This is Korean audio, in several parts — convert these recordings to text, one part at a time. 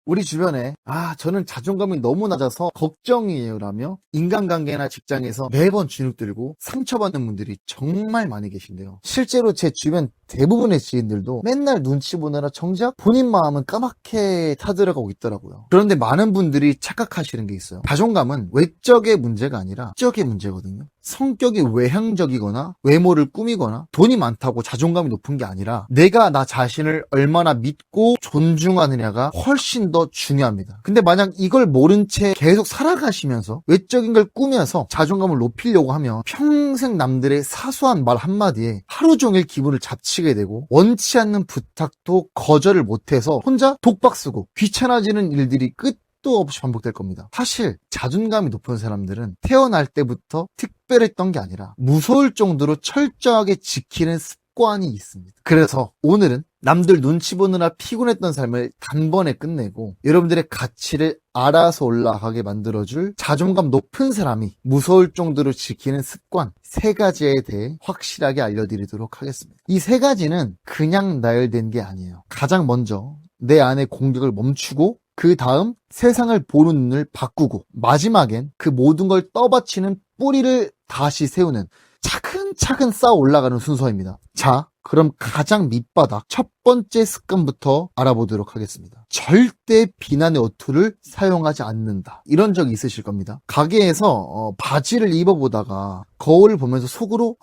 우리 주변에 저는 자존감이 너무 낮아서 걱정이에요 라며 인간관계나 직장에서 매번 주눅 들고 상처받는 분들이 정말 많이 계신데요. 실제로 제 주변 대부분의 지인들도 맨날 눈치 보느라 정작 본인 마음은 까맣게 타들어가고 있더라고요. 그런데 많은 분들이 착각하시는 게 있어요. 자존감은 외적의 문제가 아니라 지적의 문제거든요. 성격이 외향적이거나 외모를 꾸미거나 돈이 많다고 자존감이 높은 게 아니라 내가 나 자신을 얼마나 믿고 존중하느냐가 훨씬 더 중요합니다. 근데 만약 이걸 모른 채 계속 살아가시면서 외적인 걸 꾸며서 자존감을 높이려고 하면 평생 남들의 사소한 말 한마디에 하루 종일 기분을 잡치게 되고 원치 않는 부탁도 거절을 못해서 혼자 독박 쓰고 귀찮아지는 일들이 끝도 없이 반복될 겁니다. 사실 자존감이 높은 사람들은 태어날 때부터 특별했던 게 아니라 무서울 정도로 철저하게 지키는 습관이 있습니다. 그래서 오늘은 남들 눈치 보느라 피곤했던 삶을 단번에 끝내고 여러분들의 가치를 알아서 올라가게 만들어줄 자존감 높은 사람이 무서울 정도로 지키는 습관 3가지에 대해 확실하게 알려드리도록 하겠습니다. 이 3가지는 그냥 나열된 게 아니에요. 가장 먼저 내 안의 공격을 멈추고 그 다음 세상을 보는 눈을 바꾸고 마지막엔 그 모든 걸 떠받치는 뿌리를 다시 세우는 차근차근 쌓아 올라가는 순서입니다. 자, 그럼 가장 밑바닥 첫 번째 습관부터 알아보도록 하겠습니다. 절대 비난의 어투를 사용하지 않는다. 이런 적이 있으실 겁니다. 가게에서 바지를 입어보다가 거울을 보면서 속으로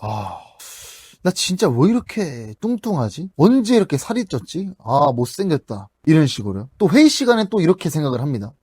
나 진짜 왜 이렇게 뚱뚱하지? 언제 이렇게 살이 쪘지? 못생겼다. 이런 식으로요. 또 회의 시간에 또 이렇게 생각을 합니다.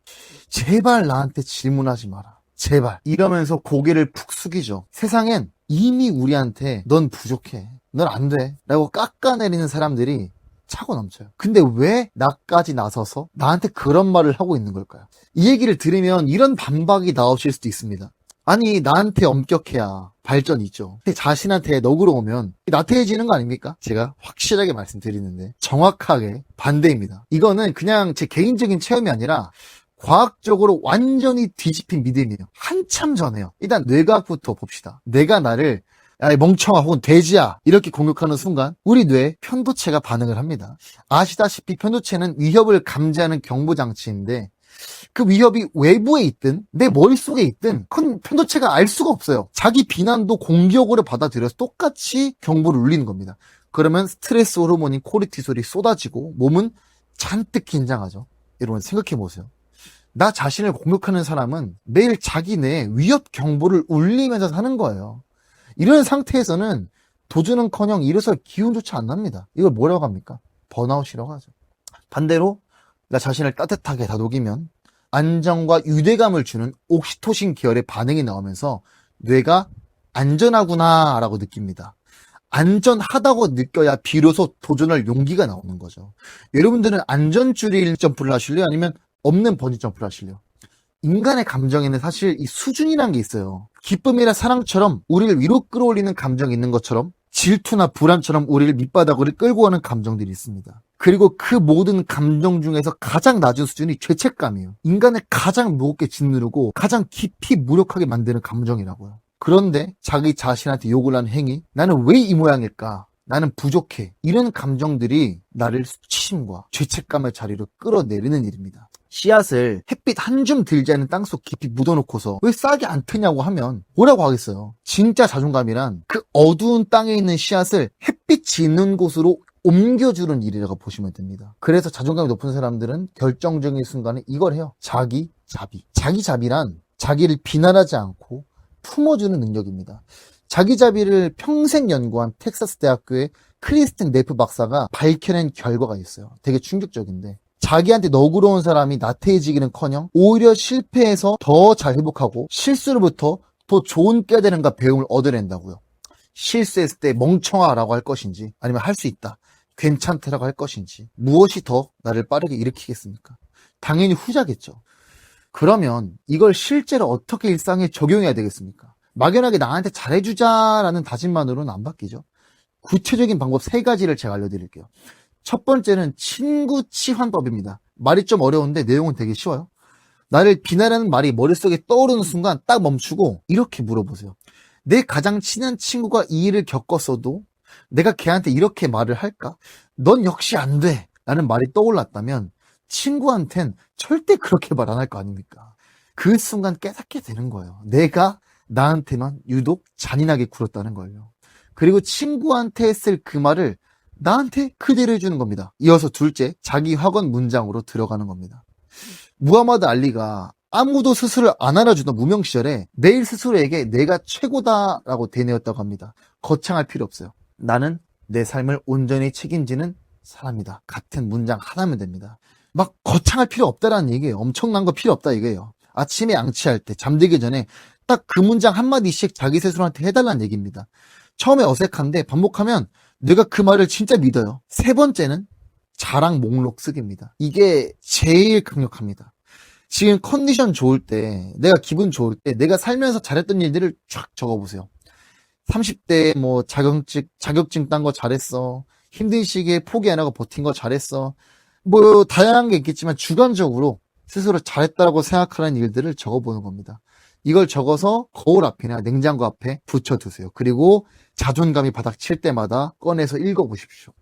제발 나한테 질문하지 마라. 제발. 이러면서 고개를 푹 숙이죠. 세상엔 이미 우리한테 넌 부족해. 넌 안 돼. 라고 깎아내리는 사람들이 차고 넘쳐요. 근데 왜 나까지 나서서 나한테 그런 말을 하고 있는 걸까요? 이 얘기를 들으면 이런 반박이 나오실 수도 있습니다. 아니 나한테 엄격해야 발전이 있죠. 자신한테 너그러우면 나태해지는 거 아닙니까? 제가 확실하게 말씀드리는데 정확하게 반대입니다. 이거는 그냥 제 개인적인 체험이 아니라 과학적으로 완전히 뒤집힌 믿음이에요. 한참 전에요. 일단 뇌과학부터 봅시다. 내가 나를 야, 멍청아 혹은 돼지야 이렇게 공격하는 순간 우리 뇌 편도체가 반응을 합니다. 아시다시피 편도체는 위협을 감지하는 경보장치인데 그 위협이 외부에 있든 내 머릿속에 있든 그건 편도체가 알 수가 없어요. 자기 비난도 공격으로 받아들여서 똑같이 경보를 울리는 겁니다. 그러면 스트레스 호르몬인 코르티솔이 쏟아지고 몸은 잔뜩 긴장하죠. 여러분 생각해 보세요. 나 자신을 공격하는 사람은 매일 자기 내 위협 경보를 울리면서 사는 거예요. 이런 상태에서는 도전은커녕 일어설 기운조차 안 납니다. 이걸 뭐라고 합니까? 번아웃이라고 하죠. 반대로 나 자신을 따뜻하게 다독이면 안정과 유대감을 주는 옥시토신 계열의 반응이 나오면서 뇌가 안전하구나 라고 느낍니다. 안전하다고 느껴야 비로소 도전할 용기가 나오는 거죠. 여러분들은 안전줄이 점프를 하실래요? 아니면 없는 번지 점프를 하실래요? 인간의 감정에는 사실 이 수준이란 게 있어요. 기쁨이나 사랑처럼 우리를 위로 끌어올리는 감정이 있는 것처럼 질투나 불안처럼 우리를 밑바닥으로 끌고 가는 감정들이 있습니다. 그리고 그 모든 감정 중에서 가장 낮은 수준이 죄책감이에요. 인간을 가장 무겁게 짓누르고 가장 깊이 무력하게 만드는 감정이라고요. 그런데 자기 자신한테 욕을 하는 행위, 나는 왜 이 모양일까? 나는 부족해. 이런 감정들이 나를 수치심과 죄책감의 자리로 끌어내리는 일입니다. 씨앗을 햇빛 한 줌 들지 않은 땅속 깊이 묻어놓고서 왜 싹이 안 트냐고 하면 뭐라고 하겠어요? 진짜 자존감이란 그 어두운 땅에 있는 씨앗을 햇빛이 있는 곳으로 옮겨주는 일이라고 보시면 됩니다. 그래서 자존감이 높은 사람들은 결정적인 순간에 이걸 해요. 자기자비. 자기자비란 자기를 비난하지 않고 품어주는 능력입니다. 자기자비를 평생 연구한 텍사스 대학교의 크리스틴 네프 박사가 밝혀낸 결과가 있어요. 되게 충격적인데 자기한테 너그러운 사람이 나태해지기는커녕 오히려 실패해서 더 잘 회복하고 실수로부터 더 좋은 깨달음과 배움을 얻어낸다고요. 실수했을 때 멍청하라고 할 것인지 아니면 할 수 있다, 괜찮다라고 할 것인지 무엇이 더 나를 빠르게 일으키겠습니까? 당연히 후자겠죠. 그러면 이걸 실제로 어떻게 일상에 적용해야 되겠습니까? 막연하게 나한테 잘해주자라는 다짐만으로는 안 바뀌죠. 구체적인 방법 3가지를 제가 알려드릴게요. 첫 번째는 친구 치환법입니다. 말이 좀 어려운데 내용은 되게 쉬워요. 나를 비난하는 말이 머릿속에 떠오르는 순간 딱 멈추고 이렇게 물어보세요. 내 가장 친한 친구가 이 일을 겪었어도 내가 걔한테 이렇게 말을 할까? 넌 역시 안 돼! 라는 말이 떠올랐다면 친구한텐 절대 그렇게 말 안 할 거 아닙니까? 그 순간 깨닫게 되는 거예요. 내가 나한테만 유독 잔인하게 굴었다는 거예요. 그리고 친구한테 했을 그 말을 나한테 그대로 해주는 겁니다. 이어서 둘째, 자기 확언 문장으로 들어가는 겁니다. 무하마드 알리가 아무도 스스로를 안 알아주던 무명 시절에 매일 스스로에게 내가 최고다라고 되뇌었다고 합니다. 거창할 필요 없어요. 나는 내 삶을 온전히 책임지는 사람이다. 같은 문장 하나면 됩니다. 막 거창할 필요 없다라는 얘기예요. 엄청난 거 필요 없다 이거예요. 아침에 양치할 때, 잠들기 전에 딱 그 문장 한마디씩 자기 스스로한테 해달라는 얘기입니다. 처음에 어색한데 반복하면 내가 그 말을 진짜 믿어요. 세 번째는 자랑 목록 쓰기입니다. 이게 제일 강력합니다. 지금 컨디션 좋을 때, 내가 기분 좋을 때, 내가 살면서 잘했던 일들을 쫙 적어보세요. 30대에 뭐 자격증 딴 거 잘했어. 힘든 시기에 포기 안 하고 버틴 거 잘했어. 뭐 다양한 게 있겠지만 주관적으로 스스로 잘했다라고 생각하는 일들을 적어보는 겁니다. 이걸 적어서 거울 앞이나 냉장고 앞에 붙여두세요. 그리고 자존감이 바닥 칠 때마다 꺼내서 읽어보십시오.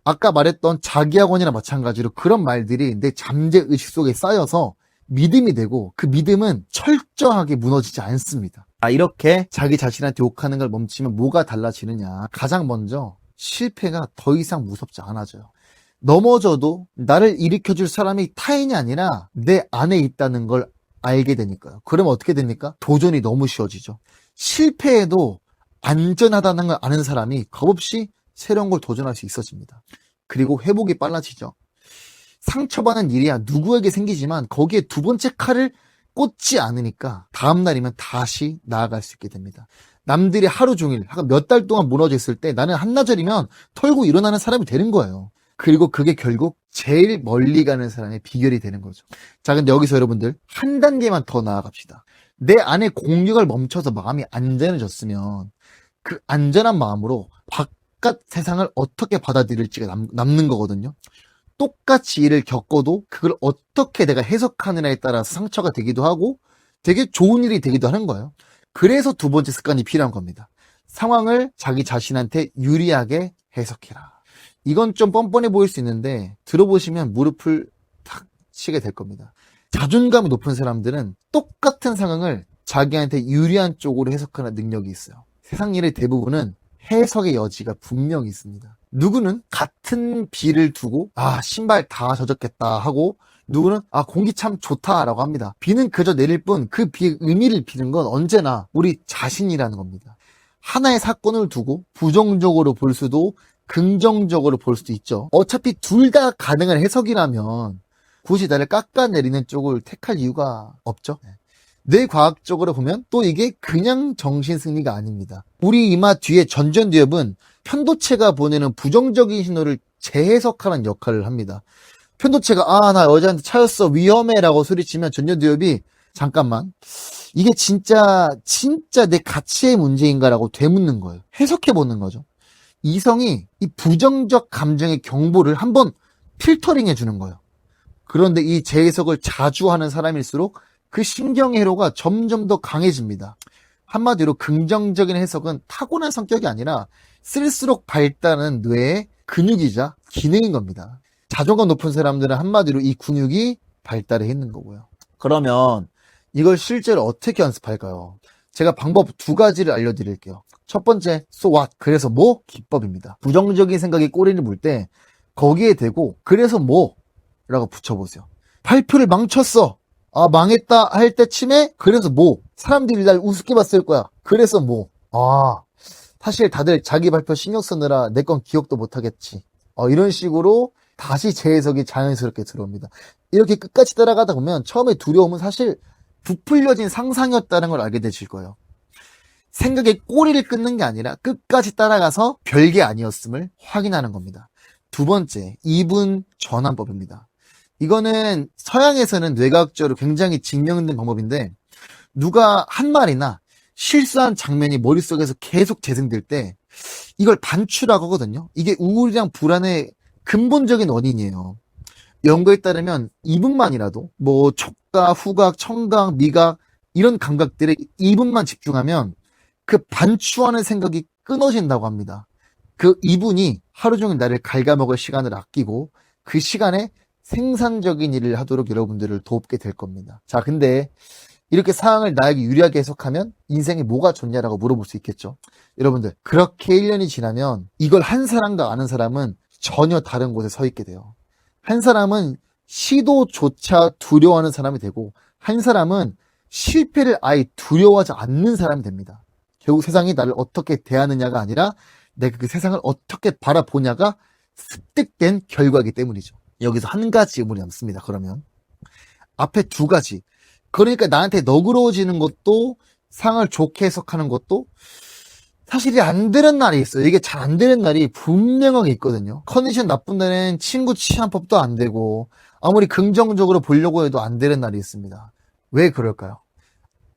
아까 말했던 자기학원이나 마찬가지로 그런 말들이 내 잠재 의식 속에 쌓여서 믿음이 되고 그 믿음은 철저하게 무너지지 않습니다. 이렇게 자기 자신한테 욕하는 걸 멈추면 뭐가 달라지느냐. 가장 먼저 실패가 더 이상 무섭지 않아져요. 넘어져도 나를 일으켜줄 사람이 타인이 아니라 내 안에 있다는 걸 알게 되니까요. 그러면 어떻게 됩니까? 도전이 너무 쉬워지죠. 실패해도 안전하다는 걸 아는 사람이 겁없이 새로운 걸 도전할 수 있어집니다. 그리고 회복이 빨라지죠. 상처받는 일이야 누구에게 생기지만 거기에 두 번째 칼을 꽂지 않으니까 다음날이면 다시 나아갈 수 있게 됩니다. 남들이 하루 종일 몇 달 동안 무너져 있을 때 나는 한나절이면 털고 일어나는 사람이 되는 거예요. 그리고 그게 결국 제일 멀리 가는 사람의 비결이 되는 거죠. 자, 근데 여기서 여러분들 한 단계만 더 나아갑시다. 내 안에 공격을 멈춰서 마음이 안전해졌으면 그 안전한 마음으로 바깥 세상을 어떻게 받아들일지가 남는 거거든요. 똑같이 일을 겪어도 그걸 어떻게 내가 해석하느냐에 따라서 상처가 되기도 하고 되게 좋은 일이 되기도 하는 거예요. 그래서 두 번째 습관이 필요한 겁니다. 상황을 자기 자신한테 유리하게 해석해라. 이건 좀 뻔뻔해 보일 수 있는데 들어보시면 무릎을 탁 치게 될 겁니다. 자존감이 높은 사람들은 똑같은 상황을 자기한테 유리한 쪽으로 해석하는 능력이 있어요. 세상 일의 대부분은 해석의 여지가 분명히 있습니다. 누구는 같은 비를 두고 신발 다 젖었겠다 하고 누구는 공기 참 좋다라고 합니다. 비는 그저 내릴 뿐 그 비의 의미를 비는 건 언제나 우리 자신이라는 겁니다. 하나의 사건을 두고 부정적으로 볼 수도 긍정적으로 볼 수도 있죠. 어차피 둘 다 가능한 해석이라면 굳이 나를 깎아내리는 쪽을 택할 이유가 없죠. 뇌과학적으로 보면 또 이게 그냥 정신승리가 아닙니다. 우리 이마 뒤에 전전두엽은 편도체가 보내는 부정적인 신호를 재해석하는 역할을 합니다. 편도체가 나 여자한테 차였어 위험해 라고 소리치면 전전두엽이 잠깐만 이게 진짜 내 가치의 문제인가 라고 되묻는 거예요. 해석해보는 거죠. 이성이 이 부정적 감정의 경보를 한번 필터링 해주는 거예요. 그런데 이 재해석을 자주 하는 사람일수록 그 신경의 회로가 점점 더 강해집니다. 한마디로 긍정적인 해석은 타고난 성격이 아니라 쓸수록 발달하는 뇌의 근육이자 기능인 겁니다. 자존감 높은 사람들은 한마디로 이 근육이 발달해 있는 거고요. 그러면 이걸 실제로 어떻게 연습할까요? 제가 방법 두 가지를 알려드릴게요. 첫 번째, so what? 그래서 뭐? 기법입니다. 부정적인 생각이 꼬리를 물 때 거기에 대고 그래서 뭐? 라고 붙여보세요. 발표를 망쳤어. 망했다 할 때쯤에 그래서 뭐? 사람들이 날 우습게 봤을 거야. 그래서 뭐? 사실 다들 자기 발표 신경 쓰느라 내 건 기억도 못하겠지. 이런 식으로 다시 재해석이 자연스럽게 들어옵니다. 이렇게 끝까지 따라가다 보면 처음에 두려움은 사실 부풀려진 상상이었다는 걸 알게 되실 거예요. 생각의 꼬리를 끊는 게 아니라 끝까지 따라가서 별게 아니었음을 확인하는 겁니다. 두 번째, 이분 전환법입니다. 이거는 서양에서는 뇌과학적으로 굉장히 증명된 방법인데 누가 한 말이나 실수한 장면이 머릿속에서 계속 재생될 때 이걸 반추라고 하거든요. 이게 우울이랑 불안의 근본적인 원인이에요. 연구에 따르면 2분만이라도 뭐 촉각, 후각, 청각, 미각 이런 감각들에 2분만 집중하면 그 반추하는 생각이 끊어진다고 합니다. 그 2분이 하루 종일 나를 갉아먹을 시간을 아끼고 그 시간에 생산적인 일을 하도록 여러분들을 돕게 될 겁니다. 자, 근데 이렇게 상황을 나에게 유리하게 해석하면 인생에 뭐가 좋냐라고 물어볼 수 있겠죠. 여러분들, 그렇게 1년이 지나면 이걸 한 사람과 아는 사람은 전혀 다른 곳에 서 있게 돼요. 한 사람은 시도조차 두려워하는 사람이 되고, 한 사람은 실패를 아예 두려워하지 않는 사람이 됩니다. 결국 세상이 나를 어떻게 대하느냐가 아니라 내가 그 세상을 어떻게 바라보냐가 습득된 결과이기 때문이죠. 여기서 한 가지 의문이 남습니다. 그러면 앞에 두 가지, 그러니까 나한테 너그러워지는 것도 상을 좋게 해석하는 것도 사실이 안 되는 날이 있어요. 이게 잘 안 되는 날이 분명하게 있거든요. 컨디션 나쁜 날엔 친구 치안법도 안 되고 아무리 긍정적으로 보려고 해도 안 되는 날이 있습니다. 왜 그럴까요?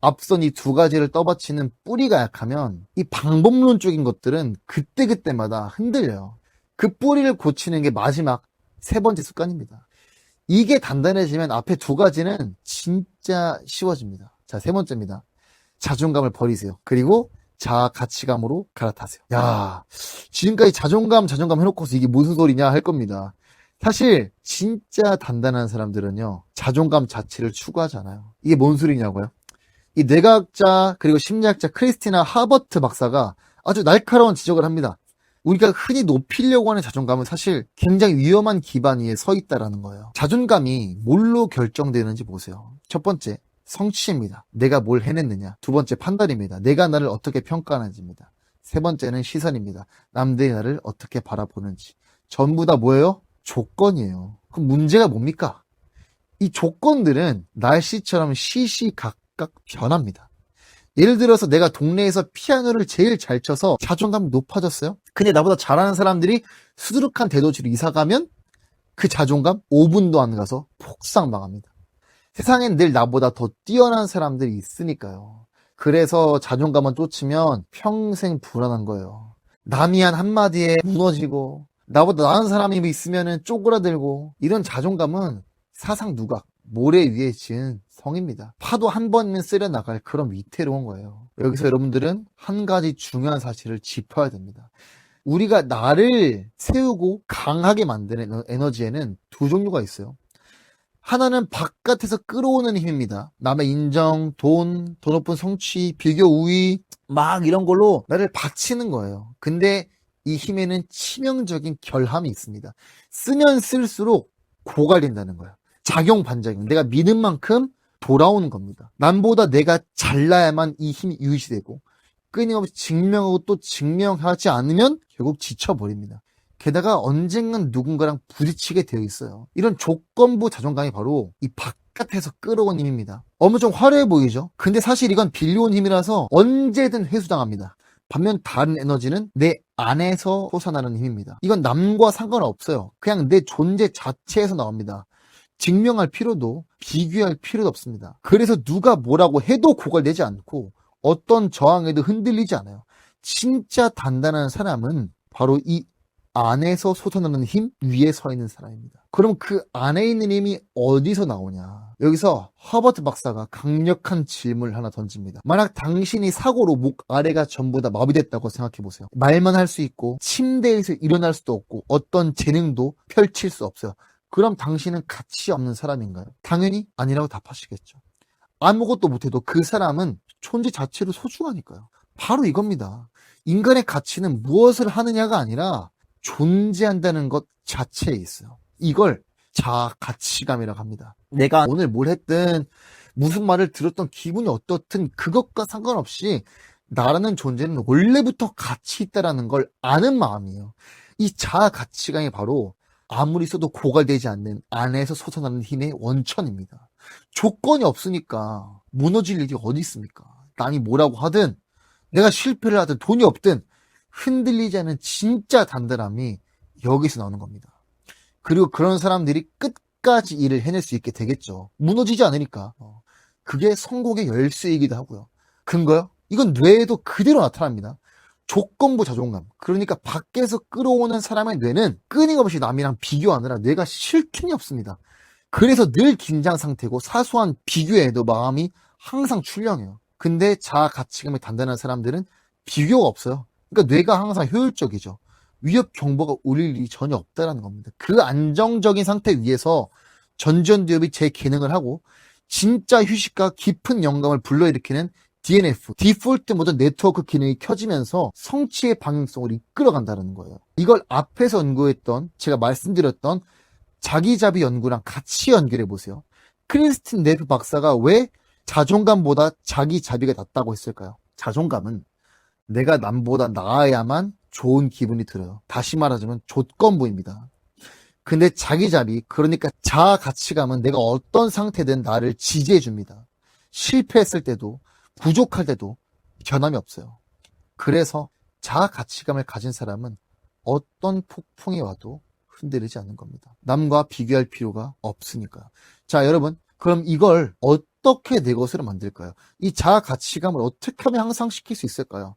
앞선 이 두 가지를 떠받치는 뿌리가 약하면 이 방법론적인 것들은 그때그때마다 흔들려요. 그 뿌리를 고치는 게 마지막 세 번째 습관입니다. 이게 단단해지면 앞에 두 가지는 진짜 쉬워집니다. 자, 세 번째입니다. 자존감을 버리세요. 그리고 자아 가치감으로 갈아타세요. 야, 지금까지 자존감 해놓고서 이게 무슨 소리냐 할 겁니다. 사실 진짜 단단한 사람들은요, 자존감 자체를 추구하지 않아요. 이게 뭔 소리냐고요? 이 뇌과학자 그리고 심리학자 크리스티나 하버트 박사가 아주 날카로운 지적을 합니다. 우리가 흔히 높이려고 하는 자존감은 사실 굉장히 위험한 기반 위에 서 있다라는 거예요. 자존감이 뭘로 결정되는지 보세요. 첫 번째, 성취입니다. 내가 뭘 해냈느냐. 두 번째, 판단입니다. 내가 나를 어떻게 평가하는지입니다. 세 번째는 시선입니다. 남들이 나를 어떻게 바라보는지. 전부 다 뭐예요? 조건이에요. 그럼 문제가 뭡니까? 이 조건들은 날씨처럼 시시각각 변합니다. 예를 들어서 내가 동네에서 피아노를 제일 잘 쳐서 자존감이 높아졌어요. 근데 나보다 잘하는 사람들이 수두룩한 대도시로 이사가면 그 자존감 5분도 안 가서 폭삭 망합니다. 세상엔 늘 나보다 더 뛰어난 사람들이 있으니까요. 그래서 자존감만 쫓으면 평생 불안한 거예요. 남이 한 한마디에 무너지고 나보다 나은 사람이 있으면 쪼그라들고, 이런 자존감은 사상 누각, 모래 위에 지은 성입니다. 파도 한 번이면 쓸려 나갈 그런 위태로운 거예요. 여기서 여러분들은 한 가지 중요한 사실을 짚어야 됩니다. 우리가 나를 세우고 강하게 만드는 에너지에는 두 종류가 있어요. 하나는 바깥에서 끌어오는 힘입니다. 남의 인정, 돈, 더 높은 성취, 비교 우위, 막 이런 걸로 나를 바치는 거예요. 근데 이 힘에는 치명적인 결함이 있습니다. 쓰면 쓸수록 고갈된다는 거예요. 작용 반작용. 내가 믿은 만큼 돌아오는 겁니다. 남보다 내가 잘나야만 이 힘이 유지되고, 끊임없이 증명하고 또 증명하지 않으면 결국 지쳐버립니다. 게다가 언젠간 누군가랑 부딪히게 되어 있어요. 이런 조건부 자존감이 바로 이 바깥에서 끌어온 힘입니다. 엄청 화려해 보이죠? 근데 사실 이건 빌려온 힘이라서 언제든 회수당합니다. 반면 다른 에너지는 내 안에서 솟아나는 힘입니다. 이건 남과 상관없어요. 그냥 내 존재 자체에서 나옵니다. 증명할 필요도 비교할 필요도 없습니다. 그래서 누가 뭐라고 해도 고갈되지 않고 어떤 저항에도 흔들리지 않아요. 진짜 단단한 사람은 바로 이 안에서 솟아나는 힘 위에 서 있는 사람입니다. 그럼 그 안에 있는 힘이 어디서 나오냐? 여기서 허버트 박사가 강력한 질문을 하나 던집니다. 만약 당신이 사고로 목 아래가 전부 다 마비됐다고 생각해 보세요. 말만 할 수 있고 침대에서 일어날 수도 없고 어떤 재능도 펼칠 수 없어요. 그럼 당신은 가치 없는 사람인가요? 당연히 아니라고 답하시겠죠. 아무것도 못해도 그 사람은 존재 자체로 소중하니까요. 바로 이겁니다. 인간의 가치는 무엇을 하느냐가 아니라 존재한다는 것 자체에 있어요. 이걸 자아 가치감이라고 합니다. 내가 오늘 뭘 했든 무슨 말을 들었던 기분이 어떻든 그것과 상관없이 나라는 존재는 원래부터 가치 있다는 걸 아는 마음이에요. 이 자아 가치감이 바로 아무리 써도 고갈되지 않는 안에서 솟아나는 힘의 원천입니다. 조건이 없으니까 무너질 일이 어디 있습니까? 남이 뭐라고 하든 내가 실패를 하든 돈이 없든 흔들리지 않은 진짜 단단함이 여기서 나오는 겁니다. 그리고 그런 사람들이 끝까지 일을 해낼 수 있게 되겠죠. 무너지지 않으니까. 그게 성공의 열쇠이기도 하고요. 근거요? 이건 뇌에도 그대로 나타납니다. 조건부 자존감. 그러니까 밖에서 끌어오는 사람의 뇌는 끊임없이 남이랑 비교하느라 뇌가 쉴 틈이 없습니다. 그래서 늘 긴장 상태고 사소한 비교에도 마음이 항상 출렁해요. 근데 자아 가치감이 단단한 사람들은 비교가 없어요. 그러니까 뇌가 항상 효율적이죠. 위협 경보가 울릴 일이 전혀 없다는 겁니다. 그 안정적인 상태 위에서 전두엽이 제 기능을 하고 진짜 휴식과 깊은 영감을 불러일으키는 DNF, 디폴트 모드 네트워크 기능이 켜지면서 성취의 방향성을 이끌어간다는 거예요. 이걸 앞에서 연구했던, 제가 말씀드렸던 자기자비 연구랑 같이 연결해 보세요. 크리스틴 네프 박사가 왜 자존감보다 자기자비가 낫다고 했을까요? 자존감은 내가 남보다 나아야만 좋은 기분이 들어요. 다시 말하자면 조건부입니다. 근데 자기자비, 그러니까 자아 가치감은 내가 어떤 상태든 나를 지지해 줍니다. 실패했을 때도 부족할 때도 변함이 없어요. 그래서 자아 가치감을 가진 사람은 어떤 폭풍이 와도 흔들리지 않는 겁니다. 남과 비교할 필요가 없으니까요. 자, 여러분, 그럼 이걸 어떻게 내 것으로 만들까요? 이 자아 가치감을 어떻게 하면 향상시킬 수 있을까요?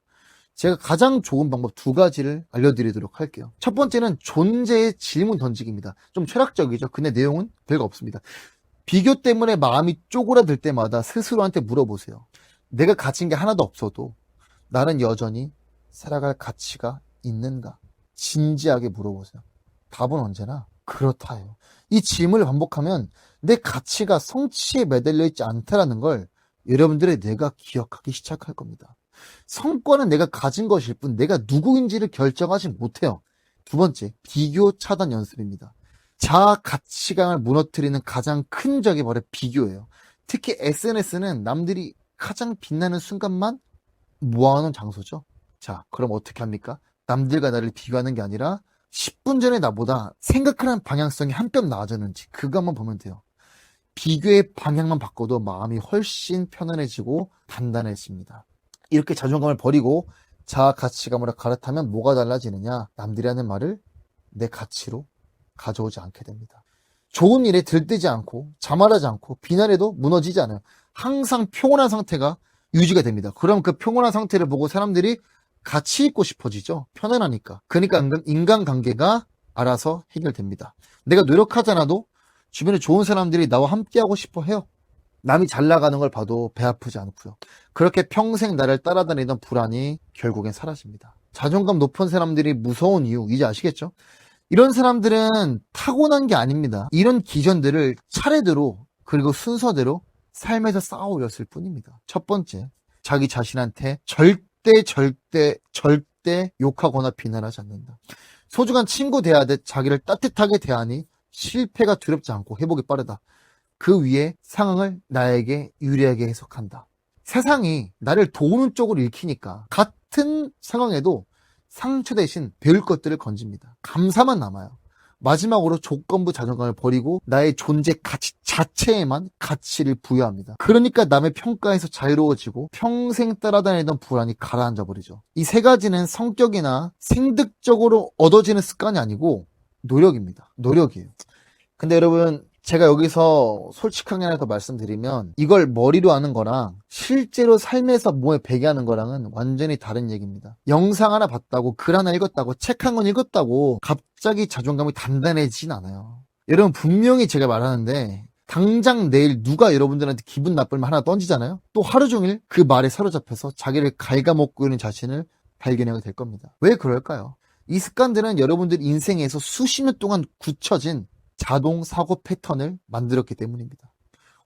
제가 가장 좋은 방법 2가지를 알려드리도록 할게요. 첫 번째는 존재의 질문 던지기입니다. 좀 철학적이죠. 근데 내용은 별거 없습니다. 비교 때문에 마음이 쪼그라들 때마다 스스로한테 물어보세요. 내가 가진 게 하나도 없어도 나는 여전히 살아갈 가치가 있는가? 진지하게 물어보세요. 답은 언제나 그렇다예요. 이 질문을 반복하면 내 가치가 성취에 매달려 있지 않다라는 걸 여러분들의 뇌가 기억하기 시작할 겁니다. 성과는 내가 가진 것일 뿐 내가 누구인지를 결정하지 못해요. 두 번째, 비교 차단 연습입니다. 자아 가치관을 무너뜨리는 가장 큰 적이 바로 비교예요. 특히 SNS는 남들이 가장 빛나는 순간만 모아놓은 장소죠. 자, 그럼 어떻게 합니까? 남들과 나를 비교하는 게 아니라 10분 전에 나보다 생각하는 방향성이 한 뼘 나아졌는지 그거 한번 보면 돼요. 비교의 방향만 바꿔도 마음이 훨씬 편안해지고 단단해집니다. 이렇게 자존감을 버리고 자아 가치감으로 갈아타면 뭐가 달라지느냐? 남들이 하는 말을 내 가치로 가져오지 않게 됩니다. 좋은 일에 들뜨지 않고 자만하지 않고 비난해도 무너지지 않아요. 항상 평온한 상태가 유지가 됩니다. 그럼 그 평온한 상태를 보고 사람들이 같이 있고 싶어지죠. 편안하니까. 그러니까 인간관계가 알아서 해결됩니다. 내가 노력하지 않아도 주변에 좋은 사람들이 나와 함께하고 싶어 해요. 남이 잘 나가는 걸 봐도 배 아프지 않고요. 그렇게 평생 나를 따라다니던 불안이 결국엔 사라집니다. 자존감 높은 사람들이 무서운 이유 이제 아시겠죠? 이런 사람들은 타고난 게 아닙니다. 이런 기전들을 차례대로 그리고 순서대로 삶에서 쌓아 올렸을 뿐입니다. 첫 번째, 자기 자신한테 절대 욕하거나 비난하지 않는다. 소중한 친구 대하듯 자기를 따뜻하게 대하니 실패가 두렵지 않고 회복이 빠르다. 그 위에 상황을 나에게 유리하게 해석한다. 세상이 나를 도우는 쪽으로 읽히니까 같은 상황에도 상처 대신 배울 것들을 건집니다. 감사만 남아요. 마지막으로 조건부 자존감을 버리고 나의 존재 가치 자체에만 가치를 부여합니다. 그러니까 남의 평가에서 자유로워지고 평생 따라다니던 불안이 가라앉아 버리죠. 이 3가지는 성격이나 생득적으로 얻어지는 습관이 아니고 노력입니다. 노력이에요. 근데 여러분, 제가 여기서 솔직하게 하나 더 말씀드리면 이걸 머리로 하는 거랑 실제로 삶에서 몸에 배게 하는 거랑은 완전히 다른 얘기입니다. 영상 하나 봤다고, 글 하나 읽었다고, 책 한 권 읽었다고 갑자기 자존감이 단단해지진 않아요. 여러분, 분명히 제가 말하는데 당장 내일 누가 여러분들한테 기분 나쁠 말 하나 던지잖아요. 또 하루 종일 그 말에 사로잡혀서 자기를 갉아먹고 있는 자신을 발견하게 될 겁니다. 왜 그럴까요? 이 습관들은 여러분들 인생에서 수십 년 동안 굳혀진 자동 사고 패턴을 만들었기 때문입니다.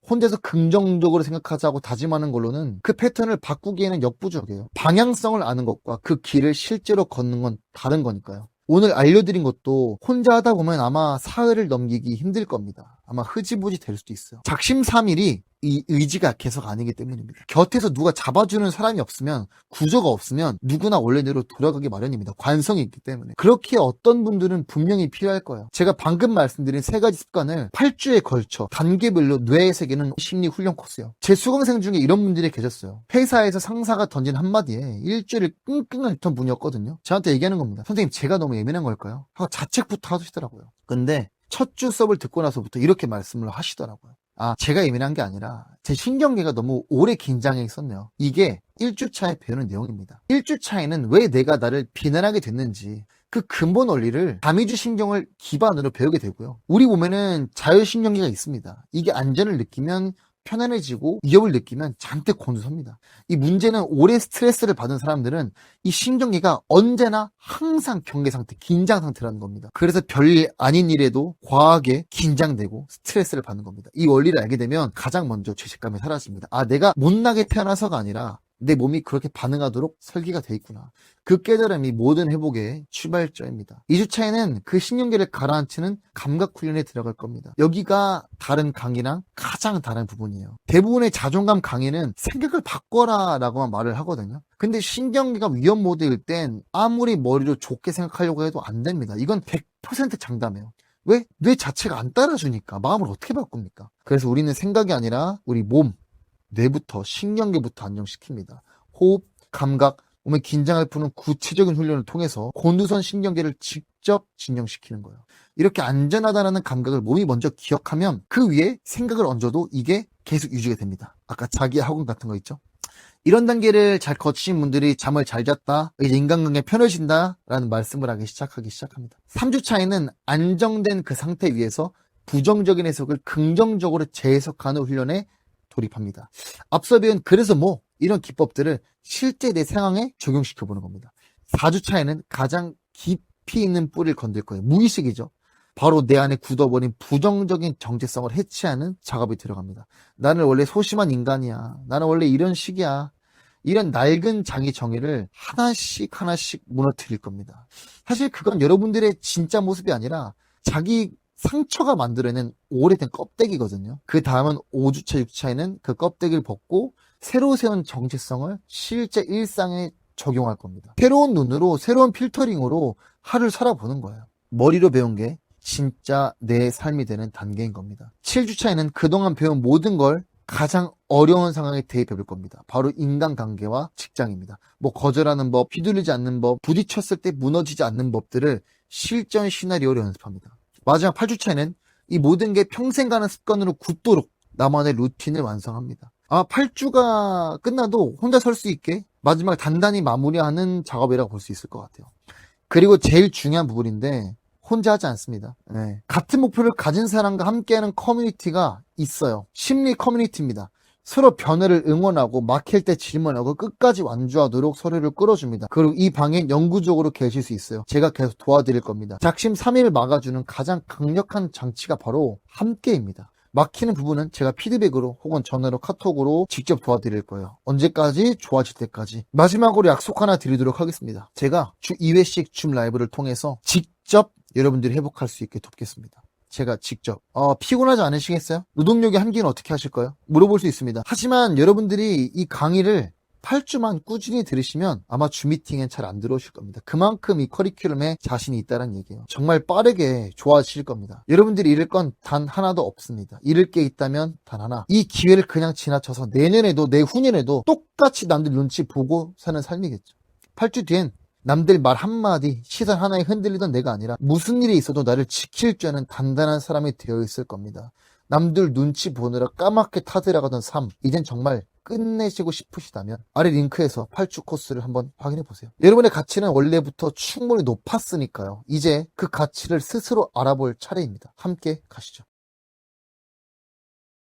혼자서 긍정적으로 생각하자고 다짐하는 걸로는 그 패턴을 바꾸기에는 역부족이에요. 방향성을 아는 것과 그 길을 실제로 걷는 건 다른 거니까요. 오늘 알려드린 것도 혼자 하다 보면 아마 사흘을 넘기기 힘들 겁니다. 아마 흐지부지 될 수도 있어요. 작심삼일이 이 의지가 계속 아니기 때문입니다. 곁에서 누가 잡아주는 사람이 없으면, 구조가 없으면 누구나 원래대로 돌아가기 마련입니다. 관성이 있기 때문에. 그렇게 어떤 분들은 분명히 필요할 거예요. 제가 방금 말씀드린 3가지 습관을 8주에 걸쳐 단계별로 뇌에 새기는 심리훈련 코스요. 제 수강생 중에 이런 분들이 계셨어요. 회사에서 상사가 던진 한마디에 일주일을 끙끙 앓던 분이었거든요. 저한테 얘기하는 겁니다. 선생님, 제가 너무 예민한 걸까요? 하고 자책부터 하시더라고요. 근데 첫 주 수업을 듣고 나서부터 이렇게 말씀을 하시더라고요. 아, 제가 예민한 게 아니라 제 신경계가 너무 오래 긴장해 있었네요. 이게 1주차에 배우는 내용입니다. 1주차에는 왜 내가 나를 비난하게 됐는지 그 근본 원리를 다미주 신경을 기반으로 배우게 되고요. 우리 몸에는 자율신경계가 있습니다. 이게 안전을 느끼면 편안해지고 위협을 느끼면 잔뜩 곤두섭니다. 이 문제는 오래 스트레스를 받은 사람들은 이 신경계가 언제나 항상 경계 상태, 긴장 상태라는 겁니다. 그래서 별일 아닌 일에도 과하게 긴장되고 스트레스를 받는 겁니다. 이 원리를 알게 되면 가장 먼저 죄책감이 사라집니다. 아, 내가 못나게 태어나서가 아니라 내 몸이 그렇게 반응하도록 설계가 돼 있구나. 그 깨달음이 모든 회복의 출발점입니다. 2주차에는 그 신경계를 가라앉히는 감각 훈련에 들어갈 겁니다. 여기가 다른 강의랑 가장 다른 부분이에요. 대부분의 자존감 강의는 생각을 바꿔라 라고만 말을 하거든요. 근데 신경계가 위험 모드일 땐 아무리 머리로 좋게 생각하려고 해도 안 됩니다. 이건 100% 장담해요. 왜? 뇌 자체가 안 따라주니까. 마음을 어떻게 바꿉니까? 그래서 우리는 생각이 아니라 우리 몸, 뇌부터 신경계부터 안정시킵니다. 호흡, 감각, 몸의 긴장을 푸는 구체적인 훈련을 통해서 곤두선 신경계를 직접 진정시키는 거예요. 이렇게 안전하다는 감각을 몸이 먼저 기억하면 그 위에 생각을 얹어도 이게 계속 유지가 됩니다. 아까 자기 학원 같은 거 있죠? 이런 단계를 잘 거치신 분들이 잠을 잘 잤다, 이제 인간관계 편해진다 라는 말씀을 하기 시작합니다. 3주 차에는 안정된 그 상태 위에서 부정적인 해석을 긍정적으로 재해석하는 훈련에 돌입합니다. 앞서 배운 그래서 뭐 이런 기법들을 실제 내 상황에 적용시켜보는 겁니다. 4주 차에는 가장 깊이 있는 뿌리를 건들 거예요. 무의식이죠. 바로 내 안에 굳어버린 부정적인 정체성을 해체하는 작업이 들어갑니다. 나는 원래 소심한 인간이야. 나는 원래 이런 식이야. 이런 낡은 자기 정의를 하나씩 무너뜨릴 겁니다. 사실 그건 여러분들의 진짜 모습이 아니라 자기 상처가 만들어낸 오래된 껍데기거든요. 그 다음은 5주차, 6주차에는 그 껍데기를 벗고 새로 세운 정체성을 실제 일상에 적용할 겁니다. 새로운 눈으로, 새로운 필터링으로 하루를 살아보는 거예요. 머리로 배운 게 진짜 내 삶이 되는 단계인 겁니다. 7주차에는 그동안 배운 모든 걸 가장 어려운 상황에 대입해 볼 겁니다. 바로 인간관계와 직장입니다. 뭐 거절하는 법, 휘둘리지 않는 법, 부딪혔을 때 무너지지 않는 법들을 실전 시나리오로 연습합니다. 마지막 8주차에는 이 모든 게 평생 가는 습관으로 굳도록 나만의 루틴을 완성합니다. 8주가 끝나도 혼자 설 수 있게 마지막 단단히 마무리하는 작업이라고 볼 수 있을 것 같아요. 그리고 제일 중요한 부분인데 혼자 하지 않습니다. 네. 같은 목표를 가진 사람과 함께하는 커뮤니티가 있어요. 심리 커뮤니티입니다. 서로 변화를 응원하고 막힐 때 질문하고 끝까지 완주하도록 서로를 끌어줍니다. 그리고 이 방에 영구적으로 계실 수 있어요. 제가 계속 도와드릴 겁니다. 작심 삼일을 막아주는 가장 강력한 장치가 바로 함께입니다. 막히는 부분은 제가 피드백으로 혹은 전화로 카톡으로 직접 도와드릴 거예요. 언제까지? 좋아질 때까지. 마지막으로 약속 하나 드리도록 하겠습니다. 제가 주 2회씩 줌 라이브를 통해서 직접 여러분들이 회복할 수 있게 돕겠습니다. 제가 직접 피곤하지 않으시겠어요? 노동력의 한계는 어떻게 하실 거예요? 물어볼 수 있습니다. 하지만 여러분들이 이 강의를 8주만 꾸준히 들으시면 아마 줌미팅엔 잘 안 들어오실 겁니다. 그만큼 이 커리큘럼에 자신이 있다는 얘기예요. 정말 빠르게 좋아지실 겁니다. 여러분들이 잃을 건 단 하나도 없습니다. 잃을 게 있다면 단 하나. 이 기회를 그냥 지나쳐서 내년에도 내후년에도 똑같이 남들 눈치 보고 사는 삶이겠죠. 8주 뒤엔 남들 말 한마디, 시선 하나에 흔들리던 내가 아니라 무슨 일이 있어도 나를 지킬 줄 아는 단단한 사람이 되어 있을 겁니다. 남들 눈치 보느라 까맣게 타들어가던 삶, 이젠 정말 끝내시고 싶으시다면 아래 링크에서 8주 코스를 한번 확인해 보세요. 여러분의 가치는 원래부터 충분히 높았으니까요. 이제 그 가치를 스스로 알아볼 차례입니다. 함께 가시죠.